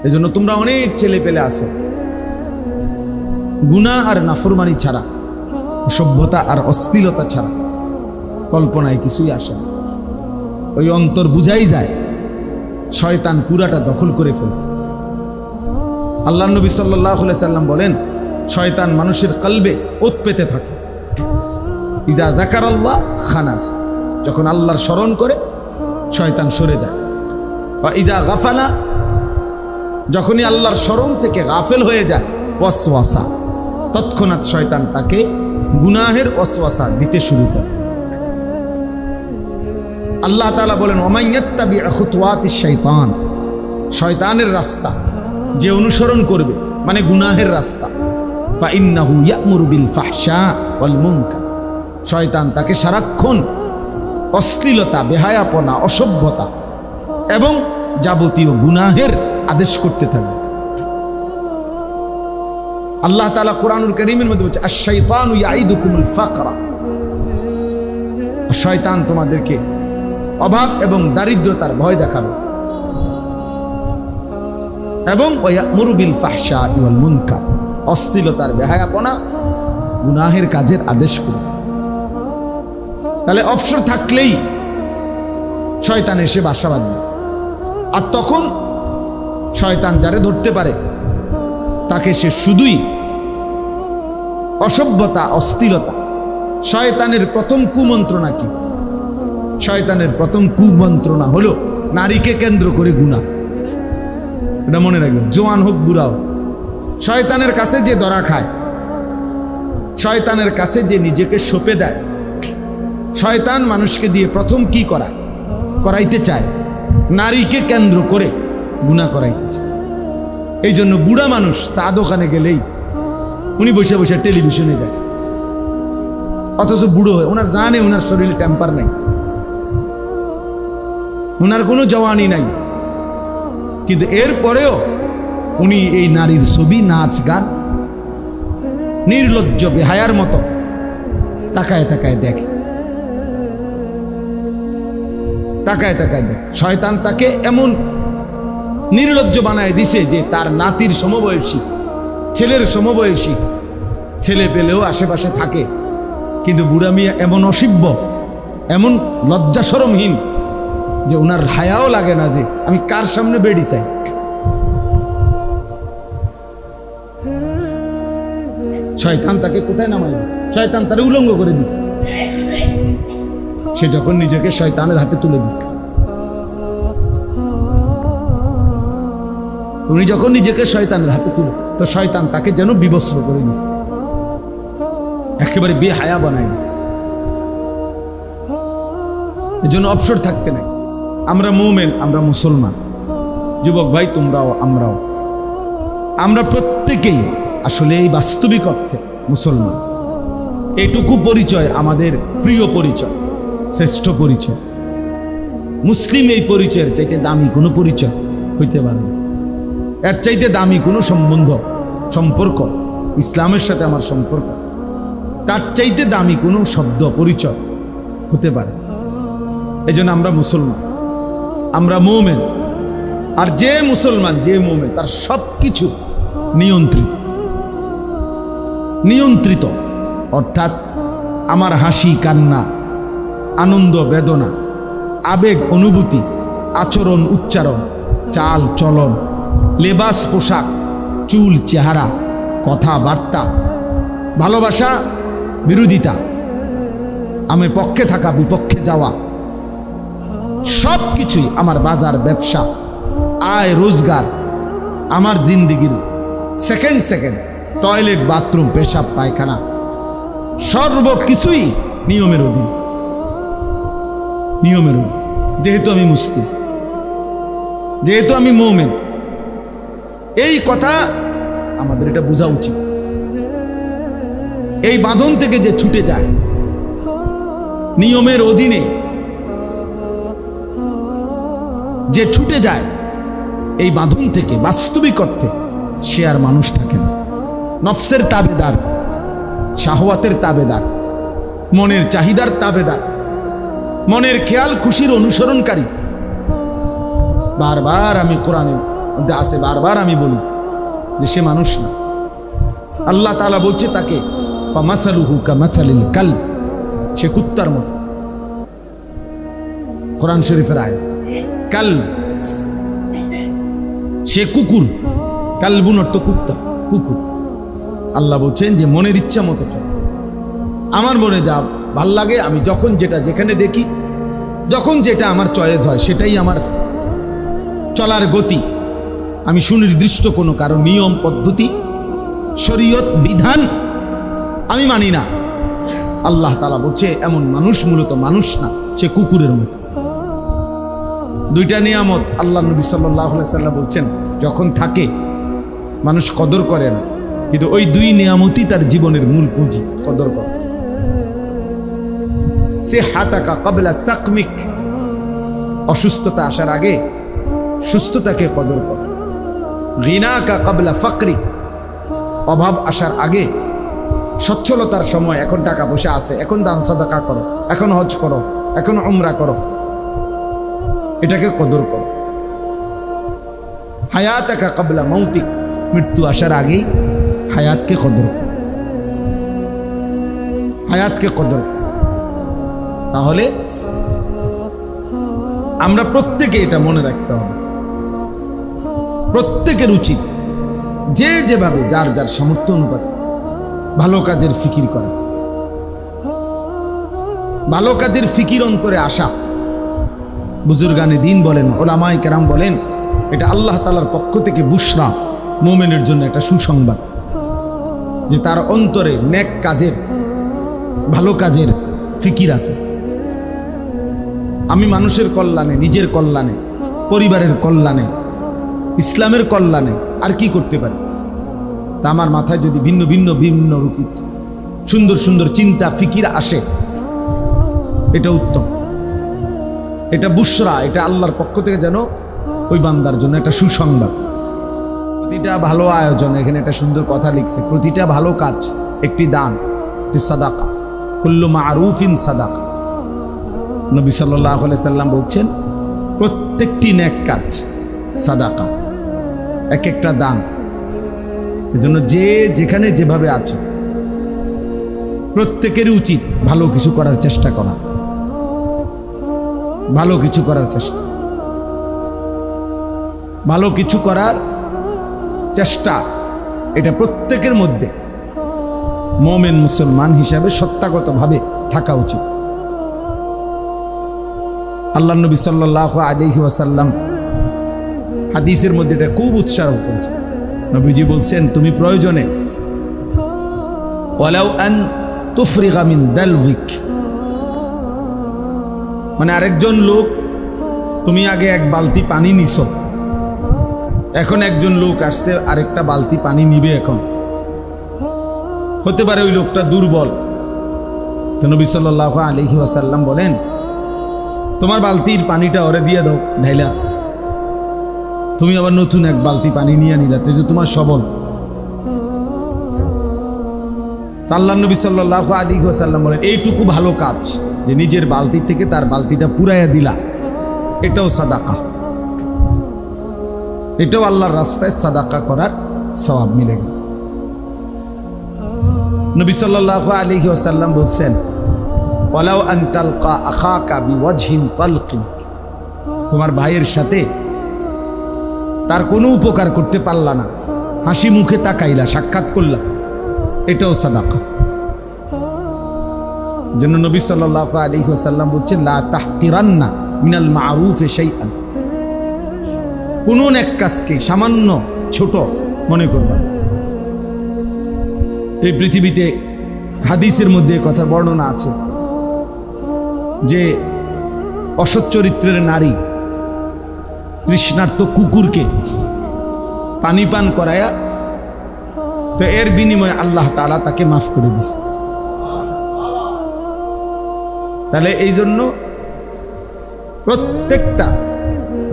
এজন্য তোমরা অনেক ছেলে পেলে আসো, গুনাহ আর নাফরমানি ছাড়া, সভ্যতা আর অশ্লীলতা ছাড়া কল্পনায় কিছুই আসে না। ওই অন্তর বুঝাই যায় শয়তান পুরাটা দখল করে ফেলছে। আল্লাহ নবী সাল্লাল্লাহু আলাইহি সাল্লাম বলেন, শয়তান মানুষের কলবে ওত পেতে থাকে। ইজা যাকারাল্লাহ খানাস, যখন আল্লাহর স্মরণ করে শয়তান সরে যায়। বা ইজা গাফালা, যখনই আল্লাহর স্মরণ থেকে গাফেল হয়ে যায়, ওয়াসওয়াসা, তৎক্ষণাৎ শয়তান তাকে গুনাহের ওয়াসওয়াসা দিতে শুরু করে। আল্লাহ তাআলা বলেন, ওমান ইয়াত্তাবি খুতুওয়াতিশ শাইতান, শয়তানের রাস্তা যে অনুসরণ করবে, মানে গুনাহের রাস্তা, ফাইন্নাহু ইয়া'মুরু বিল ফাহশা ওয়াল মুনকার, শয়তান তাকে সারাক্ষণ অশ্লীলতা, বেহায়াপনা, অসভ্যতা এবং যাবতীয় গুনাহের আদেশ করতে থাকবে। আল্লাহ তাআলা কোরআনুল কারীমের মধ্যে বলছে, আশ-শাইতানু ইয়াইদুকুমুল ফাকরা, শয়তান তোমাদেরকে অভাব এবং দারিদ্রতার ভয় দেখাবে, এবং ওয়া'মুরু বিল ফাহশা ওয়াল মুনকার, অশ্লীলতার, বেহায়াপনা, গুনাহের কাজের আদেশ করবে। তাহলে অবসর থাকলেই শয়তান এসে বাসা বাঁধবে। আর তখন শয়তান যারে ধরতে পারে তাকে সে শুধুই অসভ্যতা, অশ্লীলতা। শয়তানের প্রথম কুমন্ত্রণা কি? শয়তানের প্রথম কুমন্ত্রণা হলো নারীকে কেন্দ্র করে গুনাহ। এটা মনে রাখবেন, জোয়ান হোক বুড়া হোক, শয়তানের কাছে যে ধরা খায়, শয়তানের কাছে যে নিজেকে সঁপে দেয়, শয়তান মানুষকে দিয়ে প্রথম কি করাইতে চায়? নারীকে কেন্দ্র করে গুনাহ করাইতে চায়। এই জন্য বুড়া মানুষ চা দোকানে গেলেই উনি বসে বসে টেলিভিশনে দেখে, অথচ বুড়ো হয়ে ওনার জানে ওনার শরীরে টেম্পার নাই, ওনার কোনো জওয়ানি নাই, কিন্তু এরপরেও উনি এই নারীর ছবি, নাচ, গান নির্লজ্জ বেহায়ার মতো তাকায় তাকায় দেখে, তাকায় তাকায় দেখে। শয়তান তাকে এমন নির্লজ্জ বানায় দিছে যে তার নাতির সমবয়সী, ছেলের সমবয়সী ছেলে পেলেও আশেপাশে থাকে, কিন্তু বুড়া মিয়া এমন অসভ্য, এমন লজ্জা শরমহীন যে ওনার হায়াও লাগে না যে আমি কার সামনে বেড়ি চাই। শয়তান তাকে কোথায় নামাইবে? শয়তান তারে উলঙ্গ করে দিছে। সে যখন নিজেকে শয়তানের হাতে তুলে দিছে, উনি যখন নিজেকে শয়তানের হাতে তুলে, তো শয়তান তাকে যেন বিবস্ত্র করে দিছে, একেবারে বেহায়া বানায় দিছে। এজন্য অবসর থাকতে নাই। আমরা মুমিন, আমরা মুসলমান, যুবক ভাই তোমরাও আমরাও, আমরা প্রত্যেকেই আসলে এই বাস্তবিক অর্থে মুসলমান। এটুকু পরিচয় আমাদের প্রিয় পরিচয়, শ্রেষ্ঠ পরিচয়। মুসলিম এই পরিচয়ের চাইতে দামি কোনো পরিচয় হইতে পারে না। এর চাইতে দামি কোনো সম্পর্ক ইসলামের সাথে আমার সম্পর্ক, তার চাইতে দামি কোনো শব্দ, পরিচয় হতে পারে। এই জন্য আমরা মুসলমান, আমরা মুমিন। আর যে মুসলমান, যে মুমিন, তার সব কিছু নিয়ন্ত্রিত, অর্থাৎ আমার হাসি কান্না, আনন্দ বেদনা, আবেগ অনুভূতি, আচরণ উচ্চারণ, চাল চলন, লেবাস পোশাক, চুল চেহারা, কথাবার্তা, ভালোবাসা বিরোধিতা, আমি পক্ষে থাকা বিপক্ষে যাওয়া, সব কিছুই আমার বাজার ব্যবসা, আয় রোজগার, আমার জিন্দিগির সেকেন্ড টয়লেট বাথরুম পেশাব পায়খানা সর্বকিছুই নিয়মের অধীন। যেহেতু আমি মুসলিম, যেহেতু আমি মুমিন, এই কথা আমাদের এটা বোঝা উচিত। এই বাঁধন থেকে যে ছুটে যায়, নিয়মের অধীনে যে ছুটে যায়, এই বাঁধন থেকে বাস্তবিক অর্থে সে আর মানুষ থাকে না। নফসের তাবেদার, শাহওয়াতের তাবেদার, মনের চাহিদার তাবেদার, মনের খেয়াল খুশির অনুসরণকারী। বারবার আমি কোরআনে মধ্যে আছে, বারবার আমি বলি যে সে মানুষ না। আল্লাহ তাআলা বলছে তাকে ফামাসালুহু কামাসালিল কালব, সে কুত্তার মতো। কোরআন শরীফের আয়াত, কালব সে কুকুর, কালবুন অর্থ কুত্তা, কুকুর। আল্লাহ বলছেন যে মনের ইচ্ছা মতো চল, আমার মনে যা ভাল লাগে, আমি যখন যেটা যেখানে দেখি, যখন যেটা আমার চয়েস হয় সেটাই আমার চলার গতি। আমি সুনির্দিষ্ট কোনো কারো নিয়ম পদ্ধতি শরীয়ত বিধান আমি মানি না। আল্লাহ তাআলা বলছে এমন মানুষ মূলত মানুষ না, সে কুকুরের মতো। দুইটা নিয়ামত আল্লাহ নবী সাল্লাল্লাহু আলাইহি সাল্লাম বলছেন যখন থাকে মানুষ কদর করে না, কিন্তু ওই দুই নিয়ামতই তার জীবনের মূল পুঁজি, কদর করে। সিহাতাকা ক্বাবলা সাকমিক, অসুস্থতা আসার আগে সুস্থতাকে কদর কর। গিনাকা ক্বাবলা ফাকরিক, অভাব আসার আগে সচ্ছলতার সময়, এখন টাকা পয়সা আছে, এখন দান সাদাকা করো, এখন হজ করো, এখন উমরা করো, এটাকে কদর করো। হায়াতাকা ক্বাবলা মাউতিক, মৃত্যু আসার আগেই হায়াতকে কদর করো, হায়াতকে কদর করো। তাহলে আমরা প্রত্যেকে এটা মনে রাখতে হবে, প্রত্যেকের উচিত যে যেভাবে যার যার সামর্থ্য অনুপাতে ভালো কাজের ফিকির করা, ভালো কাজের ফিকির অন্তরে আসা। বুজুর্গানে দিন বলেন, ওলামায়ে কেরাম বলেন, এটা আল্লাহ তাআলার পক্ষ থেকে বুশরা, মুমিনের জন্য একটা সুসংবাদ, যে তার অন্তরে নেক কাজের, ভালো কাজের ফিকির আছে। আমি মানুষের কল্যাণে, নিজের কল্যাণে, পরিবারের কল্যাণে, ইসলামের কল্যাণে আর কি করতে পারি? তা আমার মাথায় যদি ভিন্ন ভিন্ন ভিন্ন রূপী সুন্দর সুন্দর চিন্তা ফিকির আসে, এটা উত্তম, এটা বুশরা, এটা আল্লাহর পক্ষ থেকে যেন ওই বান্দার জন্য একটা সুসংবাদ। প্রতিটা ভালো আয়োজন, এখানে একটা সুন্দর কথা লিখছে, প্রতিটা ভালো কাজ একটি দান, একটি সাদাকা, কুল্লু মারুফিন সাদাকা। নবী সাল্লাল্লাহু আলাইহি সাল্লাম বলছেন প্রত্যেকটি নেক কাজ সাদাকা, এক একটা দান। এজন্য যে যেখানে যেভাবে আছে প্রত্যেকেরই উচিত ভালো কিছু করার চেষ্টা করা, ভালো কিছু করার চেষ্টা, ভালো কিছু করার চেষ্টা, এটা প্রত্যেকের মধ্যে মুমিন মুসলমান হিসাবে সত্তাগতভাবে থাকা উচিত। আল্লাহ নবী সাল্লাল্লাহু আলাইহি ওয়াসাল্লাম হাদিসের মধ্যে এটা খুব উৎসাহ করেছে। নবীজি বলছেন, তুমি প্রয়োজনে ওয়ালাউ আন তুফরিগা মিন দালউইক, মানে আরেকজন লোক, তুমি আগে এক বালতি পানি নিছো, এখন একজন লোক আসছে আরেকটা বালতি পানি নিবে, এখন হতে পারে ওই লোকটা দুর্বল। তো নবী সাল্লাল্লাহু আলাইহি ওয়াসাল্লাম বলেন, তোমার বালতির পানিটা ওরে দিয়ে দাও ঢাইলা, তুমি আবার নতুন এক বালতি পানি নিয়ে নিলা, তো তোমার সবল। আল্লাহ নবী সাল্লাল্লাহু আলাইহি ওয়াসাল্লাম বলেন, এইটুকু ভালো কাজ যে নিজের বালতি থেকে তার বালতিটা পুরাইয়া দিলা, এটাও সাদাকা, এটাও আল্লাহর রাস্তায় সাদাকা করার সওয়াব মিলে গেল। নবী সাল্লাল্লাহু আলাইহি ওয়াসাল্লাম বলছেন, ওয়ালাউ আন তালকা আখাকা বিওয়াজহিন তালকিন, তোমার ভাইয়ের সাথে তার কোনো উপকার করতে পারলা না, হাসি মুখে তাকাইলা, সাক্ষাৎ করলা, এটাও সাদাকা। জন্য নবী সাল্লাল্লাহু আলাইহি ওয়াসাল্লাম বলছেন, লা তাহকিরান্না মিনাল মারুফি শাইআন, কোন এক কাজকে সামান্য ছোট মনে করবা। এই পৃথিবীতে হাদিসের মধ্যে কথা বর্ণনা আছে যে অসৎ চরিত্রের নারী তৃষ্ণার্ত কুকুরকে পানি পান করায়া, তো এর বিনিময়ে আল্লাহ তাআলা তাকে মাফ করে দিয়েছে। তাহলে এই জন্য প্রত্যেকটা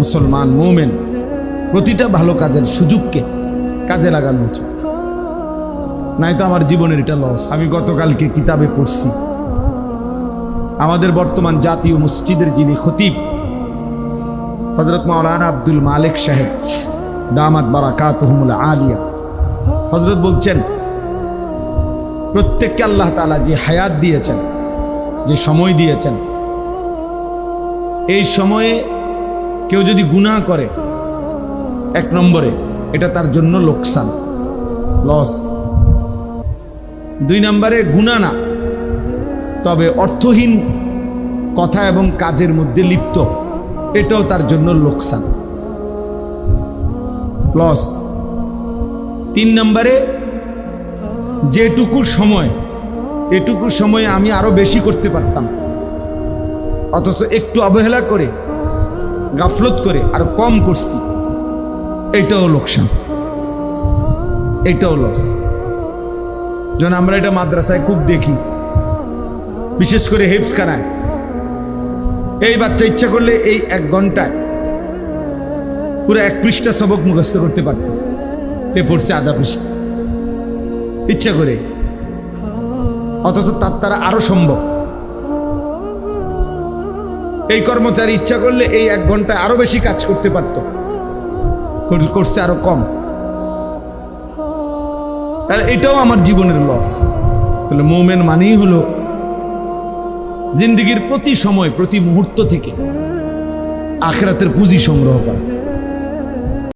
মুসলমান মুমিন প্রতিটা ভালো কাজের সুযোগকে কাজে লাগানো উচিত, নাই তো আমার জীবনের এটা লস। আমি গতকালকে কিতাবে পড়ছি, আমাদের বর্তমান জাতীয় মসজিদের যিনি খতিব হযরত মাওলানা আব্দুল মালিক সাহেব দামাত বারাকাতুহুমুল আলিয়া। হযরত বলছেন প্রত্যেককে আল্লাহ তাআলা যে হায়াত দিয়েছেন, যে সময় দিয়েছেন, এই সময়ে কেউ যদি গুনাহ করে, এক নম্বরে এটা তার জন্য লোকসান, লস। দুই নম্বরে গুনাহ না, তবে অর্থহীন কথা এবং কাজের মধ্যে লিপ্ত, এটাও তার জন্য লোকসান, লস। তিন নম্বরে যেটুকু সময়, এটুকু সময়ে আমি আরো বেশি করতে পারতাম, অথচ একটু অবহেলা করে, গাফলত করে আর কম করছি, এটাও লোকসান, এটাও লস। যেমন আমরা এটা মাদ্রাসায় খুব দেখি, বিশেষ করে হেফজখানায়। এই বাচ্চা ইচ্ছা করলে এই 1 ঘন্টায় পুরো 1 পৃষ্ঠা সবক মুখস্থ করতে পারত, তে পড়ছে আধা পৃষ্ঠা ইচ্ছা করে, অথচ তার দ্বারা আরো সম্ভব। এই কর্মচারী ইচ্ছা করলে এই 1 ঘন্টায় আরো বেশি কাজ করতে পারত, করছে আরো কম। তাহলে এটাও আমার জীবনের লস। তাহলে মুমিন মানেই হলো জিন্দেগির প্রতি সময়, প্রতি মুহূর্ত থেকে আখিরাতের পুঁজি সংগ্রহ করা।